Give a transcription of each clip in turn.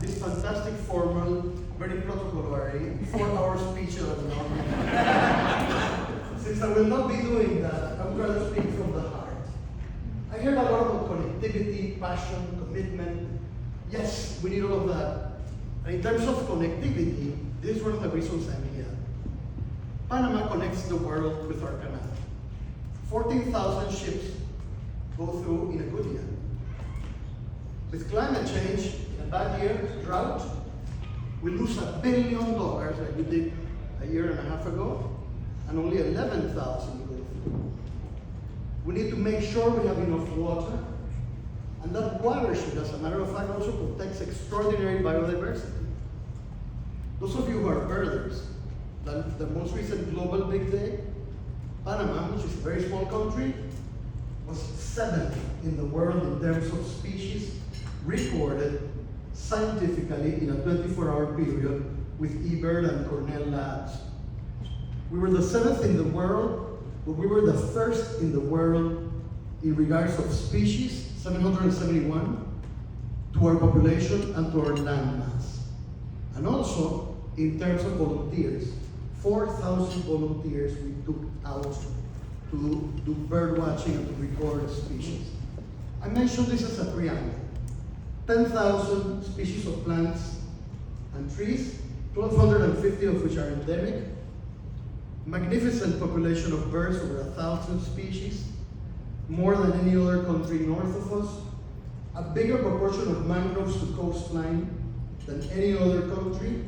this fantastic formal, very protocolary, 4-hour speech that I'm not Since I will not be doing that, I would rather speak from the heart. I heard a lot about connectivity, passion, commitment. Yes, we need all of that. And in terms of connectivity, this is one of the reasons I'm here. Panama connects the world with our canal. 14,000 ships go through in a good year. With climate change, in a bad year, drought, we lose $1 billion like we did a year and a half ago, and only 11,000 go through. We need to make sure we have enough water, and that watershed, as a matter of fact, also protects extraordinary biodiversity. Those of you who are birders, the most recent global big day, Panama, which is a very small country, was 7th in the world in terms of species recorded scientifically in a 24-hour period with eBird and Cornell Labs. We were the 7th in the world, but we were the 1st in the world in regards of species, 771, to our population and to our land mass. And also, in terms of volunteers, 4,000 volunteers we took out to do bird watching and to record species. I mentioned this as a preamble. 10,000 species of plants and trees, 1,250 of which are endemic, magnificent population of birds, over 1,000 species, more than any other country north of us, a bigger proportion of mangroves to coastline than any other country,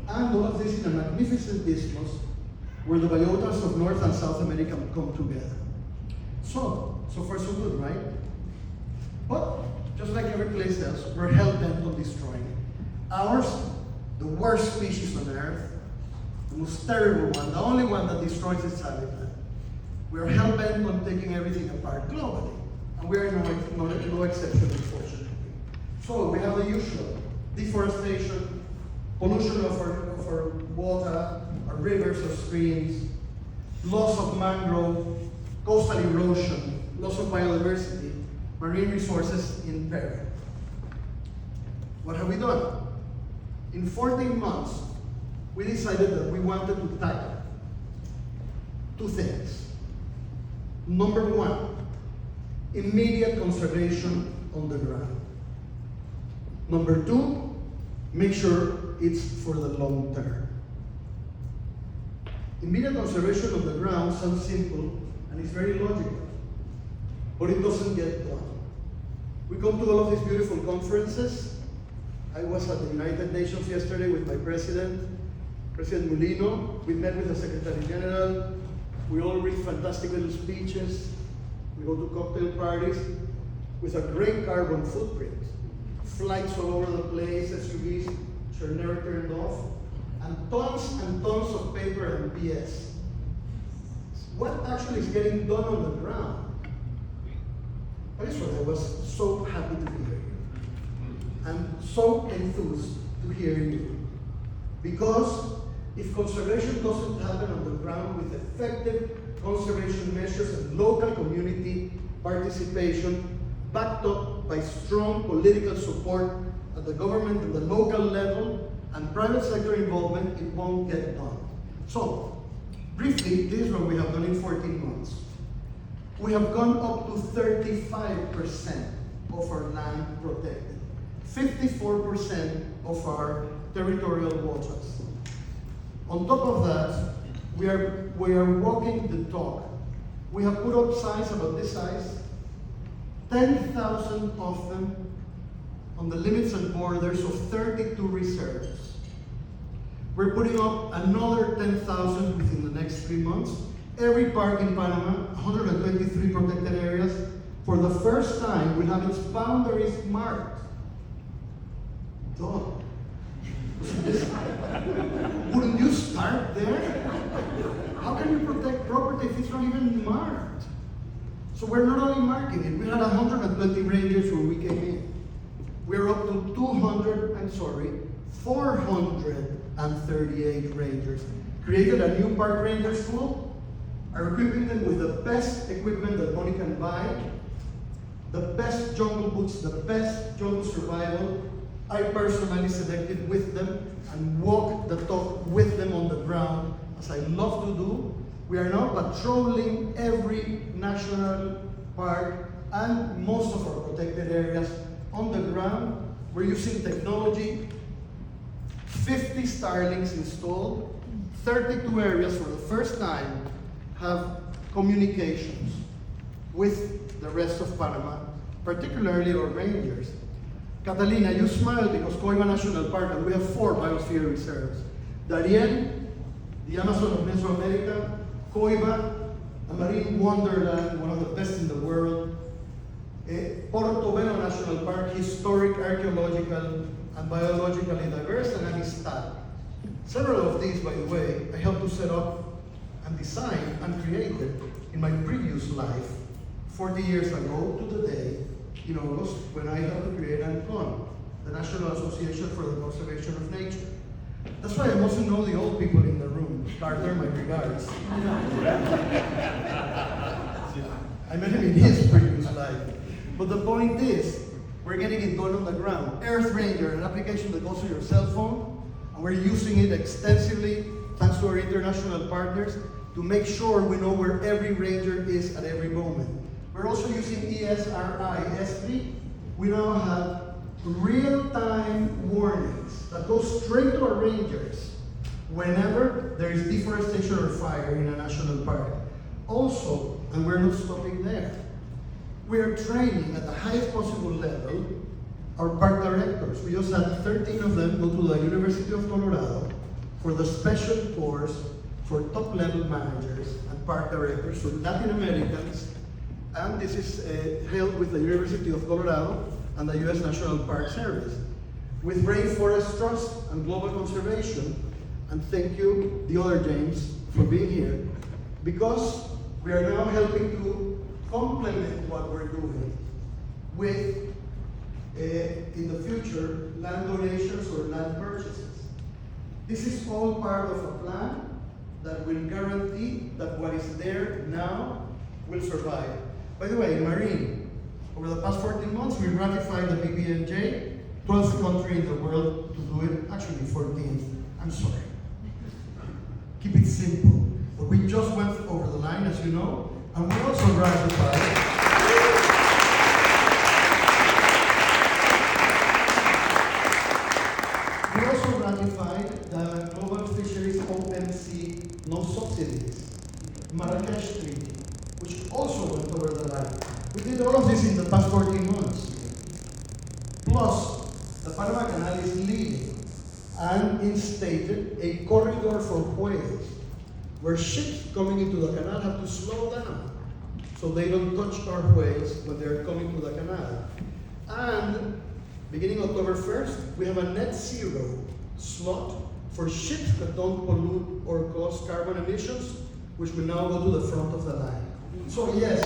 and all of this in a magnificent isthmus where the biotas of North and South America come together. So far so good, right? But just like every place else, we're hell-bent on destroying it. Ours, the worst species on Earth, the most terrible one, the only one that destroys its habitat. We're hell-bent on taking everything apart globally, and we're no exception, unfortunately. So we have the usual: deforestation, pollution of our water, our rivers, our streams, loss of mangrove, coastal erosion, loss of biodiversity, marine resources in peril. What have we done? In 14 months, we decided that we wanted to tackle 2 things. Number 1, immediate conservation on the ground. Number 2, make sure it's for the long term. Immediate conservation on the ground sounds simple and it's very logical, but it doesn't get done. We come to all of these beautiful conferences. I was at the United Nations yesterday with my President Molino. We met with the Secretary General. We all read fantastic little speeches. We go to cocktail parties with a great carbon footprint. Flights all over the place, SUVs, which are never turned off, and tons of paper and BS. What actually is getting done on the ground? That is what I was so happy to hear you. I'm so enthused to hear you. Because if conservation doesn't happen on the ground with effective conservation measures and local community participation, backed up by strong political support at the government and the local level and private sector involvement, it won't get done. So, briefly, this is what we have done in 14 months. We have gone up to 35% of our land protected, 54% of our territorial waters. On top of that, we are walking the talk. We have put up signs about this size, 10,000 of them on the limits and borders of 32 reserves. We're putting up another 10,000 within the next 3 months. Every park in Panama, 123 protected areas, for the first time will have its boundaries marked. Done. Wouldn't you start there? How can you protect property if it's not even marked? So we're not only marking it, we had 120 rangers when we came in. We're up to 438 rangers. Created a new park ranger school, are equipping them with the best equipment that money can buy, the best jungle boots, the best jungle survival, I personally selected with them and walk the talk with them on the ground, as I love to do. We are now patrolling every national park and most of our protected areas on the ground. We're using technology, 50 Starlinks installed, 32 areas for the first time have communications with the rest of Panama, particularly our rangers. Catalina, you smile because Coiba National Park, and we have 4 biosphere reserves. Darien, the Amazon of Mesoamerica, Coiba, a marine wonderland, one of the best in the world. Portobelo National Park, historic, archaeological, and biologically diverse, and Amistad. Several of these, by the way, I helped to set up and design and created in my previous life, 40 years ago to the day, in August, when I helped to create ANCON, the National Association for the Conservation of Nature. That's why I mostly know the old people in the room. Carter, my regards. I met him in his previous life. But the point is, we're getting it done on the ground. Earth Ranger, an application that goes to your cell phone, and we're using it extensively, thanks to our international partners, to make sure we know where every ranger is at every moment. We're also using ESRI. We now have real-time warnings that go straight to our rangers whenever there is deforestation or fire in a national park. Also, and we're not stopping there, we are training at the highest possible level our park directors. We just had 13 of them go to the University of Colorado for the special course for top-level managers and park directors for Latin Americans, and this is held with the University of Colorado and the U.S. National Park Service, with Rainforest Trust and Global Conservation, and thank you, the other James, for being here, because we are now helping to complement what we're doing with, in the future, land donations or land purchases. This is all part of a plan that will guarantee that what is there now will survive. By the way, Marine, over the past 14 months, we ratified the PPNJ, 12th country in the world to do it, actually 14th, I'm sorry. Keep it simple. But we just went over the line, as you know, and we also ratified the Global Fisheries Open Sea No Subsidies, Marrakesh Treaty, which also went over the line. We did all of this in the past 14 months. Plus, the Panama Canal is leading and instated a corridor for whales, where ships coming into the canal have to slow down so they don't touch our whales when they're coming to the canal. And beginning October 1st, we have a net zero slot for ships that don't pollute or cause carbon emissions, which will now go to the front of the line. So yes,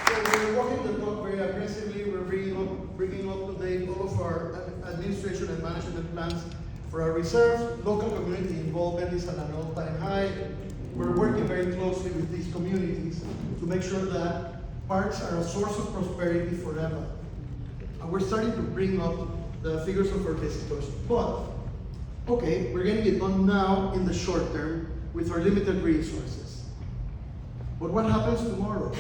so we're walking the talk very aggressively. We're bringing up to date all of our administration and management plans for our reserves. Local community involvement is at an all-time high. We're working very closely with these communities to make sure that parks are a source of prosperity forever. And we're starting to bring up the figures of our visitors. But, okay, we're getting it done now in the short term with our limited resources. But what happens tomorrow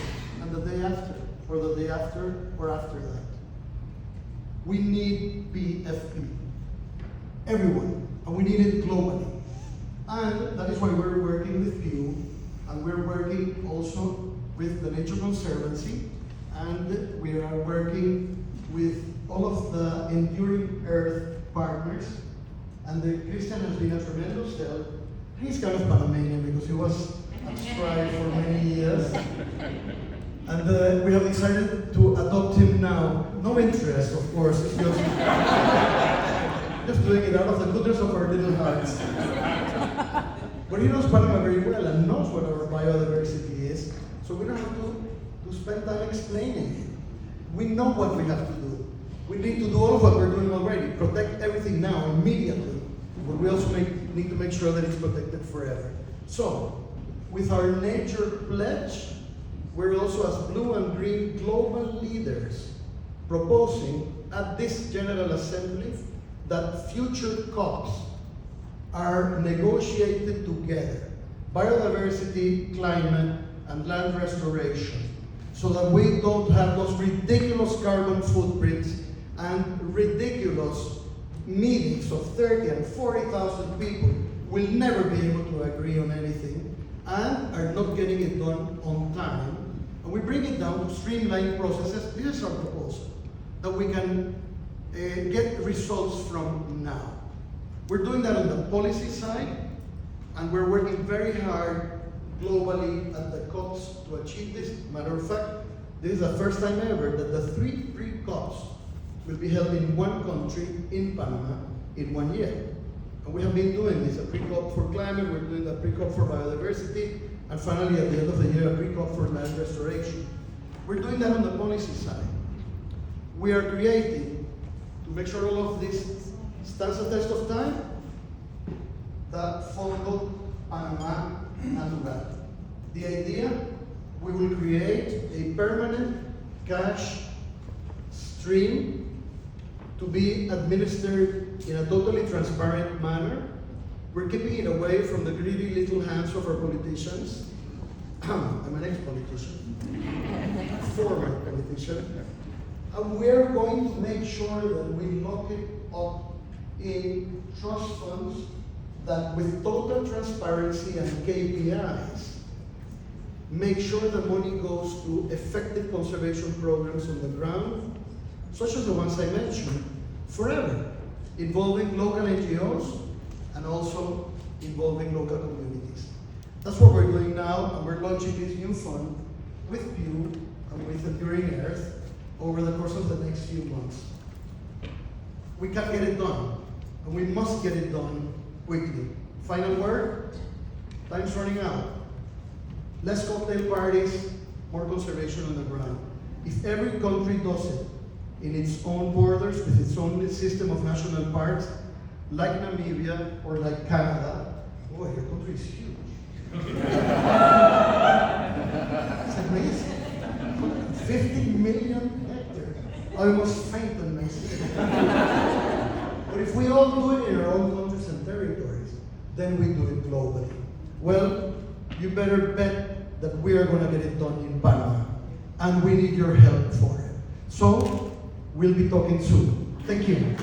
and the day after, or the day after, or after that? We need PFP. Everyone, and we need it globally. And that is why we're working with you, and we're working also with the Nature Conservancy, and we are working with all of the Enduring Earth partners. And Christian has been a tremendous help. He's kind of Panamanian because he was at Strive for many years. And we have decided to adopt him now. No interest, of course, it's just doing it out of the goodness of our little hearts. But he knows Panama very well and knows what our biodiversity is, so we don't have to spend time explaining it. We know what we have to do. We need to do all of what we're doing already, protect everything now, immediately, but we also need to make sure that it's protected forever. So, with our nature pledge, we're also as blue and green global leaders proposing at this General Assembly that future COPs are negotiated together. Biodiversity, climate, and land restoration, so that we don't have those ridiculous carbon footprints and ridiculous meetings of 30 and 40,000 people will never be able to agree on anything and are not getting it done on time. And we bring it down to streamlined processes. This is our proposal, that we can get results from now. We're doing that on the policy side, and we're working very hard globally at the COPs to achieve this. Matter of fact, this is the first time ever that the three COPs will be held in one country, in Panama, in 1 year. And we have been doing this, a pre-COP for climate, we're doing a pre-COP for biodiversity, and finally at the end of the year, a pre-COP for land restoration. We're doing that on the policy side. We are creating, to make sure all of this stands the test of time, the Fondo Panamá Natural. The idea, we will create a permanent cash stream to be administered in a totally transparent manner. We're keeping it away from the greedy little hands of our politicians. I'm an ex-politician, former politician. And we're going to make sure that we lock it up in trust funds that with total transparency and KPIs, make sure the money goes to effective conservation programs on the ground, such as the ones I mentioned, forever, involving local NGOs and also involving local communities. That's what we're doing now, and we're launching this new fund with you and with Enduring Earth over the course of the next few months. We can get it done, and we must get it done quickly. Final word, time's running out. Less cocktail parties, more conservation on the ground. If every country does it in its own borders, with its own system of national parks, like Namibia or like Canada, boy, your country is huge. It's amazing. 50 million hectares. I almost faint on my seat. But if we all do it in our own countries and territories, then we do it globally. Well, you better bet that we are going to get it done in Panama, and we need your help for it. So, we'll be talking soon. Thank you.